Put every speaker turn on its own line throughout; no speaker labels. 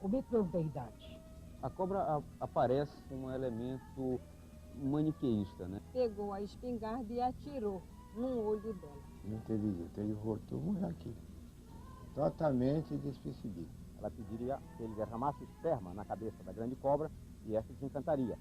O mito das deidades.
A cobra aparece como um elemento maniqueísta, né?
Pegou a espingarda e atirou no olho dela.
Inteligente, ele voltou a morrer aqui. Totalmente despercebido.
Ela pediria que ele derramasse esperma na cabeça da grande cobra e essa desencantaria.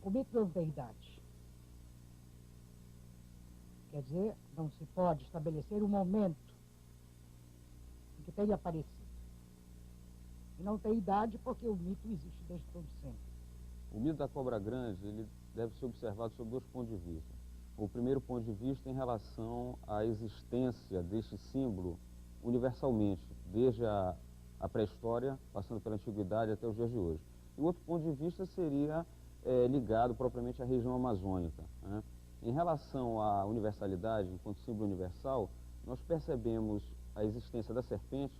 O mito das deidades. Quer dizer, não se pode estabelecer um momento em que tenha aparecido. E não tem idade porque o mito existe desde todo sempre.
O mito da cobra grande, ele deve ser observado sob dois pontos de vista. O primeiro ponto de vista em relação à existência deste símbolo universalmente, desde a pré-história, passando pela antiguidade até os dias de hoje. E o outro ponto de vista seria ligado propriamente à região amazônica, né? Em relação à universalidade, enquanto símbolo universal, nós percebemos a existência da serpente,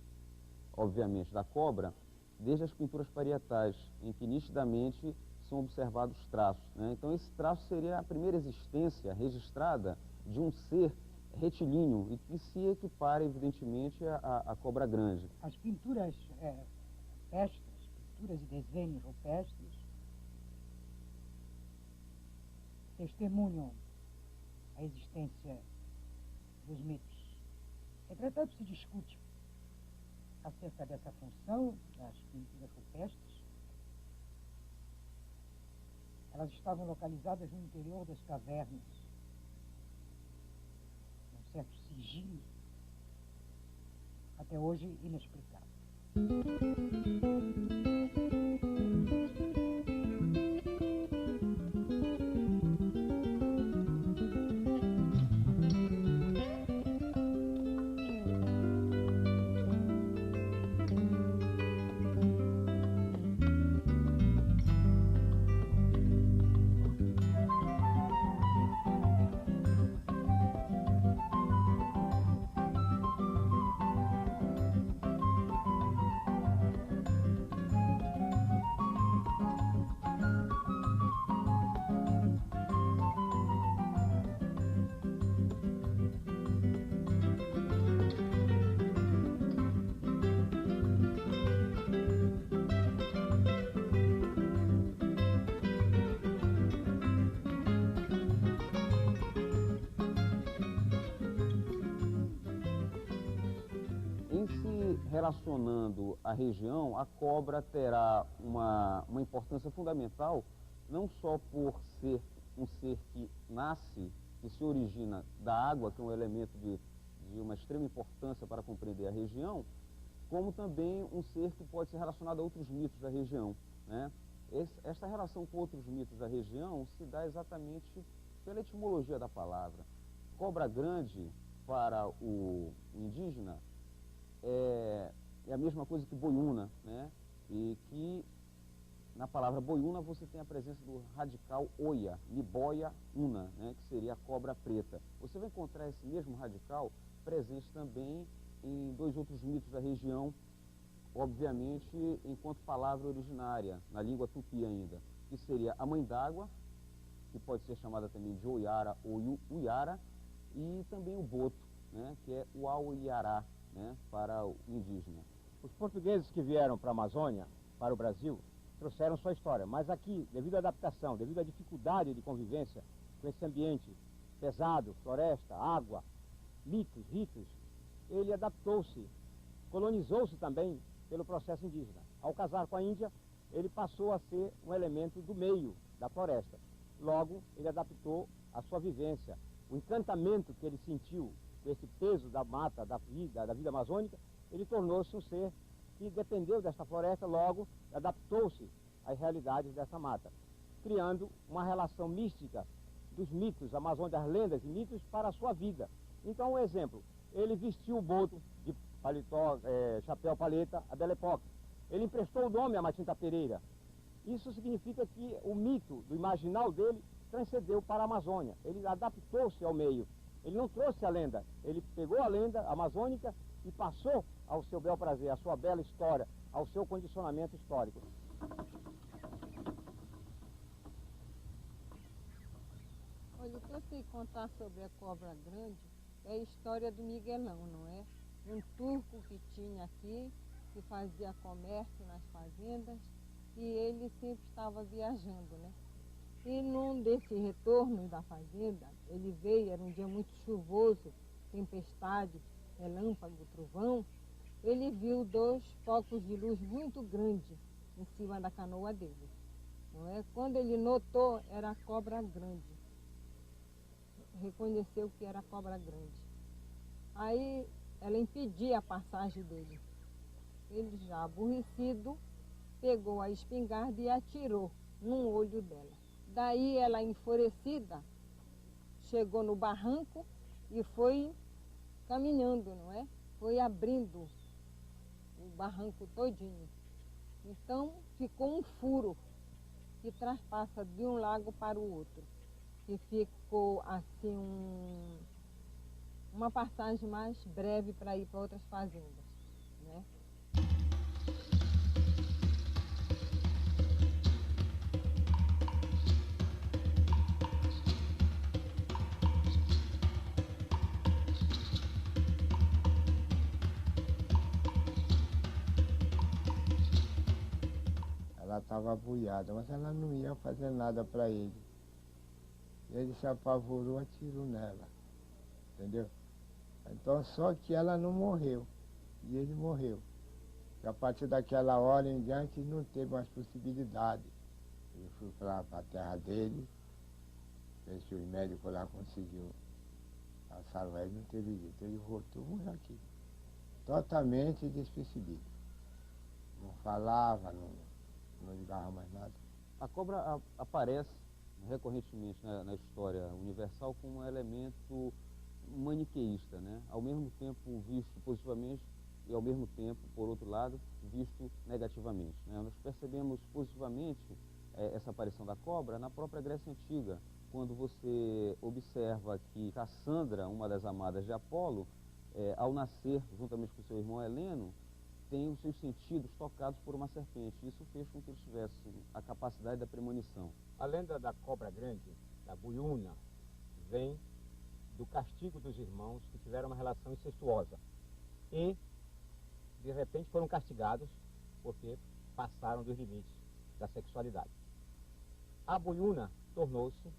obviamente da cobra, desde as pinturas parietais, em que nitidamente são observados traços, né? Então esse traço seria a primeira existência registrada de um ser retilíneo e que se equipara evidentemente à cobra grande.
As pinturas rupestres, pinturas e desenhos rupestres, testemunham a existência dos mitos. Entretanto, se discute acerca dessa função das pinturas rupestres. Elas estavam localizadas no interior das cavernas, num certo sigilo, até hoje inexplicável.
Relacionando a região, a cobra terá uma importância fundamental, não só por ser um ser que nasce, que se origina da água, que é um elemento de uma extrema importância para compreender a região, como também um ser que pode ser relacionado a outros mitos da região, né? Esta relação com outros mitos da região se dá exatamente pela etimologia da palavra. Cobra grande, para o indígena, é a mesma coisa que boiúna, né? E que na palavra boiúna você tem a presença do radical oia, niboia una, né? Que seria a cobra preta. Você vai encontrar esse mesmo radical presente também em dois outros mitos da região, obviamente enquanto palavra originária, na língua tupi ainda, que seria a mãe d'água, que pode ser chamada também de Oiara ou Uiara, e também o boto, né, que é o Auiará, né, para o indígena.
Os portugueses que vieram para a Amazônia, para o Brasil, trouxeram sua história, mas aqui, devido à adaptação, devido à dificuldade de convivência com esse ambiente pesado, floresta, água, mitos, ritos, ele adaptou-se, colonizou-se também pelo processo indígena. Ao casar com a Índia, ele passou a ser um elemento do meio da floresta. Logo, ele adaptou a sua vivência, o encantamento que ele sentiu com esse peso da mata, da vida amazônica, ele tornou-se um ser que dependeu desta floresta, logo adaptou-se às realidades dessa mata, criando uma relação mística dos mitos amazônicos, das lendas e mitos para a sua vida. Então, um exemplo, ele vestiu o boto de paletó, chapéu paleta, a Belle Époque. Ele emprestou o nome a Matinta Pereira. Isso significa que o mito do imaginal dele transcendeu para a Amazônia. Ele adaptou-se ao meio. Ele não trouxe a lenda, ele pegou a lenda amazônica e passou ao seu bel prazer, à sua bela história, ao seu condicionamento histórico.
Olha, o que eu sei contar sobre a cobra grande é a história do Miguelão, não é? Um turco que tinha aqui, que fazia comércio nas fazendas, e ele sempre estava viajando, né? E num desse retorno da fazenda, ele veio, era um dia muito chuvoso, tempestade, relâmpago, trovão, ele viu dois focos de luz muito grandes em cima da canoa dele, não é? Quando ele notou, era a cobra grande. Reconheceu que era a cobra grande. Aí ela impedia a passagem dele. Ele, já aborrecido, pegou a espingarda e atirou num olho dela. Daí ela, enfurecida, chegou no barranco e foi caminhando, não é? Foi abrindo o barranco todinho. Então ficou um furo que traspassa de um lago para o outro. E ficou assim uma passagem mais breve para ir para outras fazendas, né?
Ela estava buiada, mas ela não ia fazer nada para ele. Ele se apavorou, atirou nela, entendeu? Então, só que ela não morreu, e ele morreu. E a partir daquela hora em diante não teve mais possibilidade. Ele foi para a terra dele, ver se os médicos lá conseguiu salvar ele, não teve jeito. Ele voltou, morreu aqui, totalmente despercebido. Não falava, não ligava mais nada.
A cobra aparece recorrentemente na história universal como um elemento maniqueísta, né? Ao mesmo tempo visto positivamente e ao mesmo tempo, por outro lado, visto negativamente, né? Nós percebemos positivamente essa aparição da cobra na própria Grécia Antiga, quando você observa que Cassandra, uma das amadas de Apolo, ao nascer juntamente com seu irmão Heleno, tem os seus sentidos tocados por uma serpente. Isso fez com que eles tivessem a capacidade da premonição.
A lenda da cobra grande, da Buiúna, vem do castigo dos irmãos que tiveram uma relação incestuosa e, de repente, foram castigados porque passaram dos limites da sexualidade. A Buiúna tornou-se,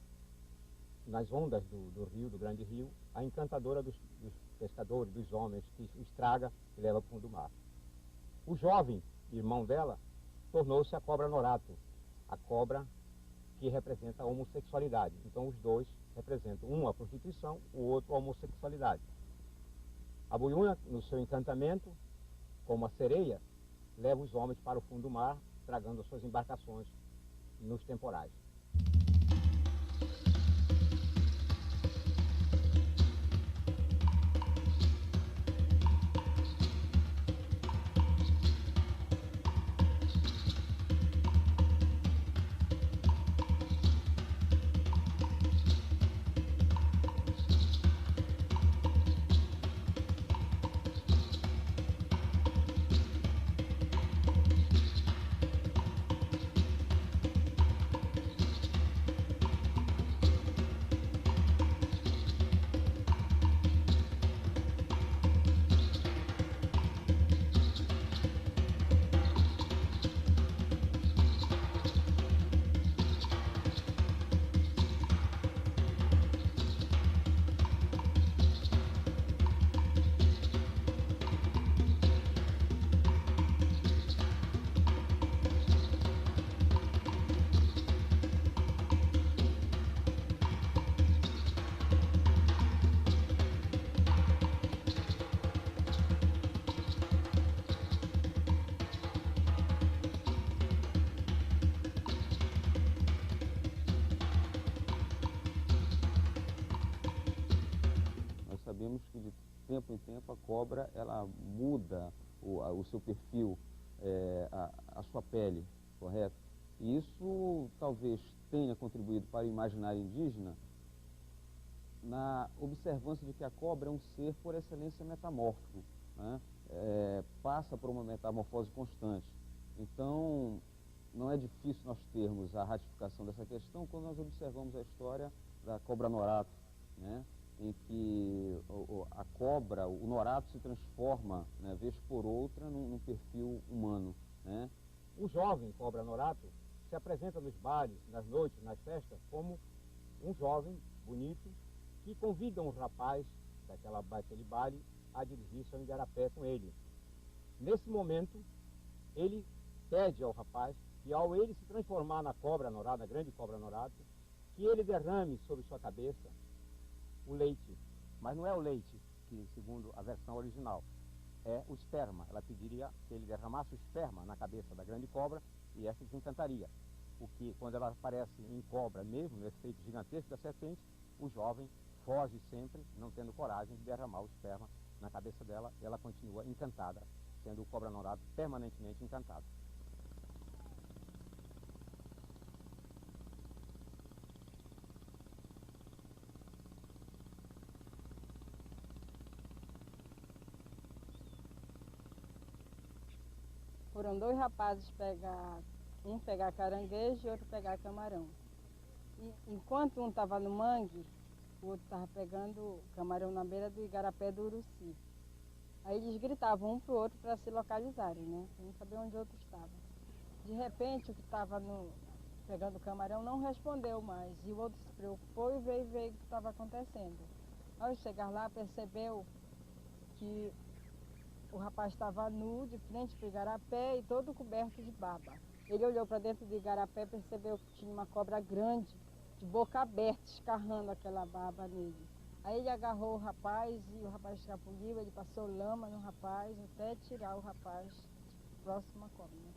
nas ondas do rio, do grande rio, a encantadora dos pescadores, dos homens, que estraga e leva para o fundo do mar. O jovem irmão dela tornou-se a cobra Norato, a cobra que representa a homossexualidade. Então os dois representam, um a prostituição, o outro a homossexualidade. A Buiúna, no seu encantamento, como a sereia, leva os homens para o fundo do mar, tragando as suas embarcações nos temporais.
sabemos que de tempo em tempo a cobra ela muda o seu perfil, a sua pele, correto? E isso talvez tenha contribuído para o imaginário indígena na observância de que a cobra é um ser por excelência metamórfico, né? Passa por uma metamorfose constante. Então, não é difícil nós termos a ratificação dessa questão quando nós observamos a história da cobra norato, né? Em que a cobra, o norato se transforma, né, vez por outra, num perfil humano, né?
O jovem cobra norato se apresenta nos bares, nas noites, nas festas, como um jovem bonito que convida um rapaz daquele baile a dirigir-se ao igarapé com ele. Nesse momento, ele pede ao rapaz que, ao ele se transformar na cobra norato, na grande cobra norato, que ele derrame sobre sua cabeça o leite. Mas não é o leite que, segundo a versão original, é o esperma. Ela pediria que ele derramasse o esperma na cabeça da grande cobra e essa desencantaria. O que, quando ela aparece em cobra mesmo, no efeito gigantesco da serpente, o jovem foge sempre, não tendo coragem de derramar o esperma na cabeça dela, e ela continua encantada, sendo o cobra norato permanentemente encantado.
Foram dois rapazes um pegar caranguejo e outro pegar camarão. E, enquanto um estava no mangue, o outro estava pegando camarão na beira do igarapé do Uruci. Aí eles gritavam um para o outro para se localizarem, né? Para não saber onde o outro estava. De repente, o que estava pegando o camarão não respondeu mais. E o outro se preocupou e veio ver o que estava acontecendo. Ao chegar lá, percebeu que o rapaz estava nu, de frente para o igarapé e todo coberto de baba. Ele olhou para dentro do igarapé e percebeu que tinha uma cobra grande, de boca aberta, escarrando aquela baba nele. Aí ele agarrou o rapaz e o rapaz escapuliu, ele passou lama no rapaz até tirar o rapaz próximo à cobra, né?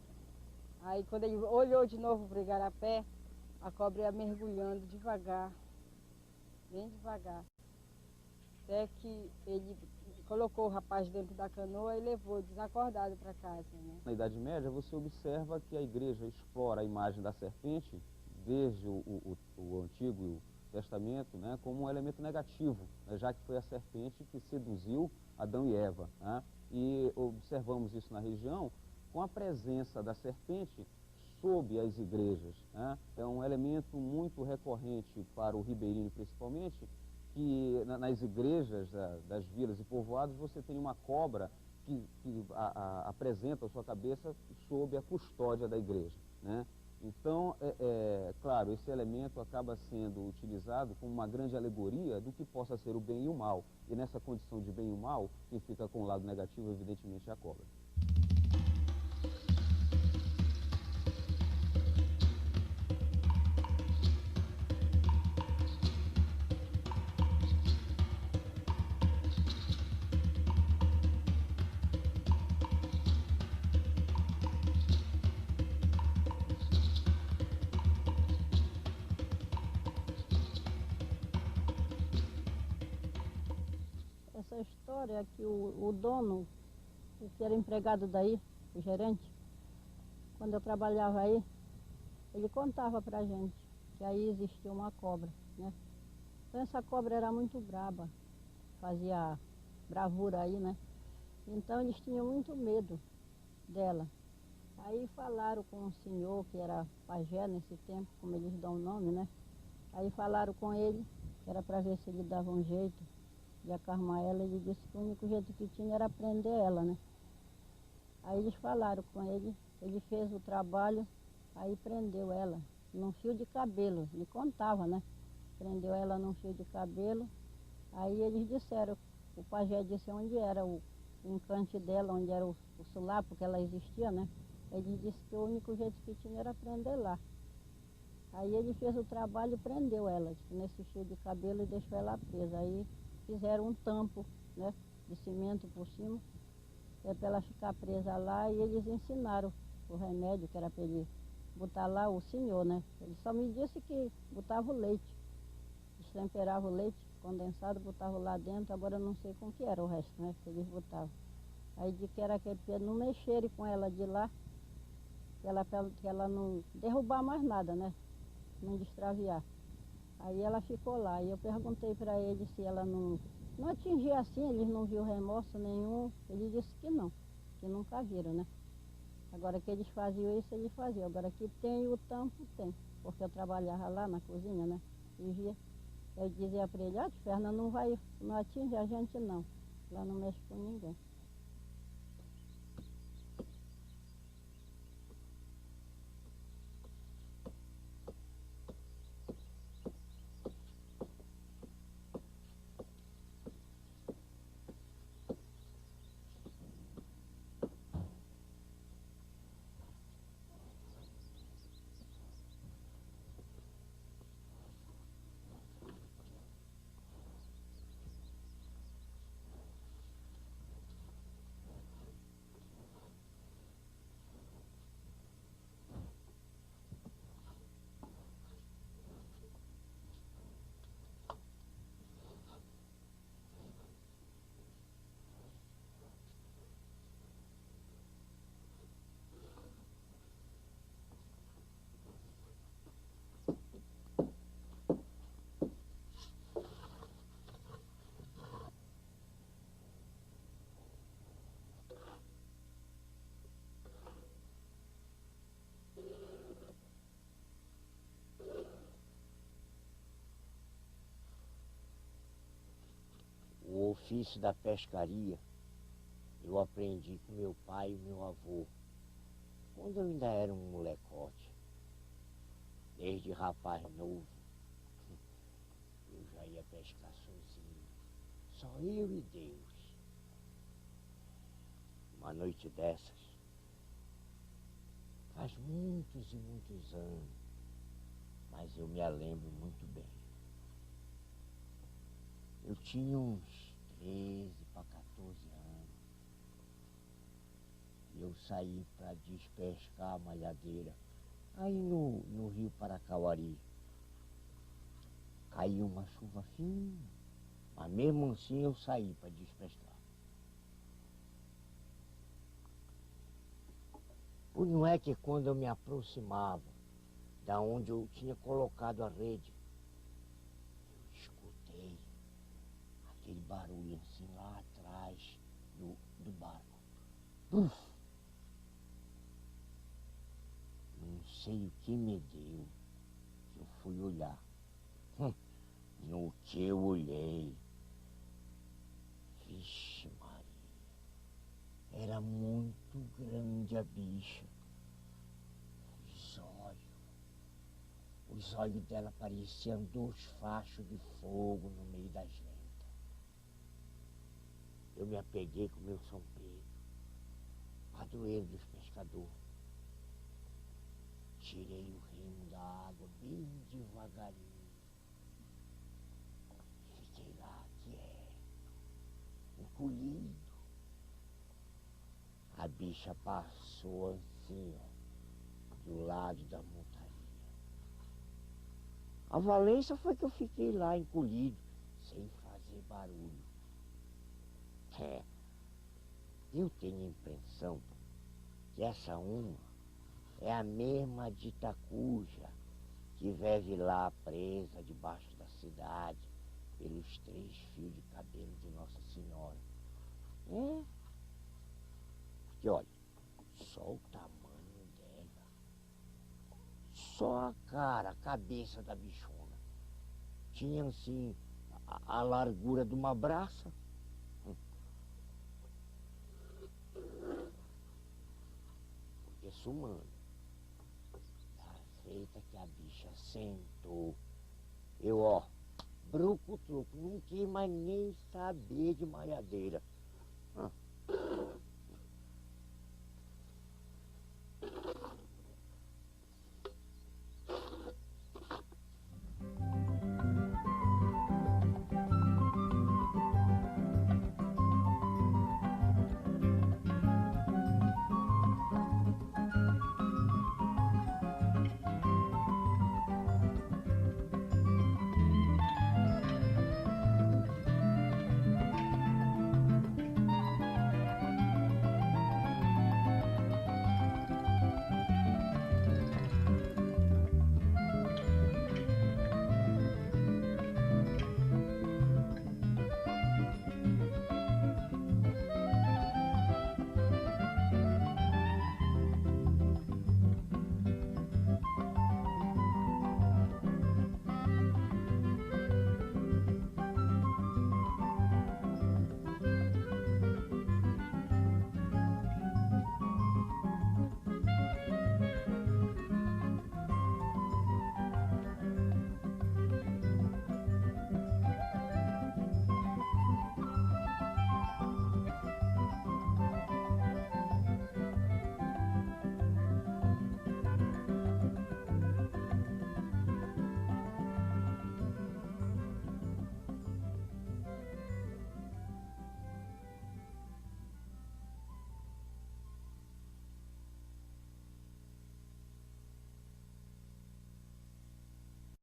Aí quando ele olhou de novo para o igarapé, a cobra ia mergulhando devagar, bem devagar, até que ele colocou o rapaz dentro da canoa e levou desacordado para casa, né?
Na Idade Média, você observa que a igreja explora a imagem da serpente, desde o Antigo Testamento, né, como um elemento negativo, né, já que foi a serpente que seduziu Adão e Eva, né? E observamos isso na região com a presença da serpente sob as igrejas, né? É um elemento muito recorrente para o ribeirinho, principalmente, que nas igrejas das vilas e povoados você tem uma cobra que apresenta a sua cabeça sob a custódia da igreja, né? Então, claro, esse elemento acaba sendo utilizado como uma grande alegoria do que possa ser o bem e o mal. E nessa condição de bem e o mal, quem fica com o lado negativo, evidentemente, é a cobra.
Essa história é que o dono, o que era empregado daí, o gerente, quando eu trabalhava aí, ele contava pra gente que aí existia uma cobra, né? Então essa cobra era muito braba, fazia bravura aí, né? Então eles tinham muito medo dela. Aí falaram com um senhor que era pajé nesse tempo, como eles dão o nome, né? Aí falaram com ele, que era para ver se ele dava um jeito de acalmar ela. Ele disse que o único jeito que tinha era prender ela, né? Aí eles falaram com ele, ele fez o trabalho, aí prendeu ela num fio de cabelo, ele contava, né? Prendeu ela num fio de cabelo, aí eles disseram, o pajé disse onde era o encante dela, onde era o sulapo, que ela existia, né? Ele disse que o único jeito que tinha era prender lá. Aí ele fez o trabalho e prendeu ela, tipo, nesse fio de cabelo, e deixou ela presa. Aí fizeram um tampo, né, de cimento por cima, para ela ficar presa lá, e eles ensinaram o remédio que era para ele botar lá, o senhor, né? Ele só me disse que botava o leite, destemperava o leite, condensado, botavam lá dentro, agora eu não sei com que era o resto, né, que eles botavam. Aí de que era aquele para não mexerem com ela de lá, que ela não derrubar mais nada, né, não destraviar. Aí ela ficou lá, e eu perguntei para ele se ela não atingia assim, eles não viram remorso nenhum, ele disse que nunca viram, né. Agora que eles faziam isso, eles faziam. Agora que tem o tampo, tem. Porque eu trabalhava lá na cozinha, né? E via. Eu dizia para ele, Fernanda, não atinge a gente não. Lá não mexe com ninguém.
O ofício da pescaria eu aprendi com meu pai e meu avô, quando eu ainda era um molecote. Desde rapaz novo, eu já ia pescar sozinho, só eu e Deus. Uma noite dessas, faz muitos e muitos anos, mas eu me lembro muito bem. Eu tinha uns 13 para 14 anos. E eu saí para despescar a malhadeira aí no rio Paracauari. Caiu uma chuva fina, mas mesmo assim eu saí para despescar. Pois não é que quando eu me aproximava da onde eu tinha colocado a rede, eu escutei aquele barulho assim lá atrás do barco. Puf! Não sei o que me deu, que eu fui olhar. No que eu olhei, vixe Maria, era muito grande a bicha. Os olhos dela pareciam 2 fachos de fogo no meio das ventas. Eu me apeguei com o meu São Pedro, padroeiro dos pescadores. Tirei o remo da água bem devagarinho. Fiquei lá quieto, encolhido. A bicha passou assim, do lado da montaria. A valência foi que eu fiquei lá encolhido, sem fazer barulho. Eu tenho a impressão que essa uma é a mesma de Itacuja, que vive lá presa debaixo da cidade, pelos 3 fios de cabelo de Nossa Senhora. Porque olha, só o tamanho dela, só a cara, a cabeça da bichona, tinha assim a largura de uma braça. Porque sumando, da feita que a bicha sentou, eu bruco-truco, não quis mais nem saber de malhadeira.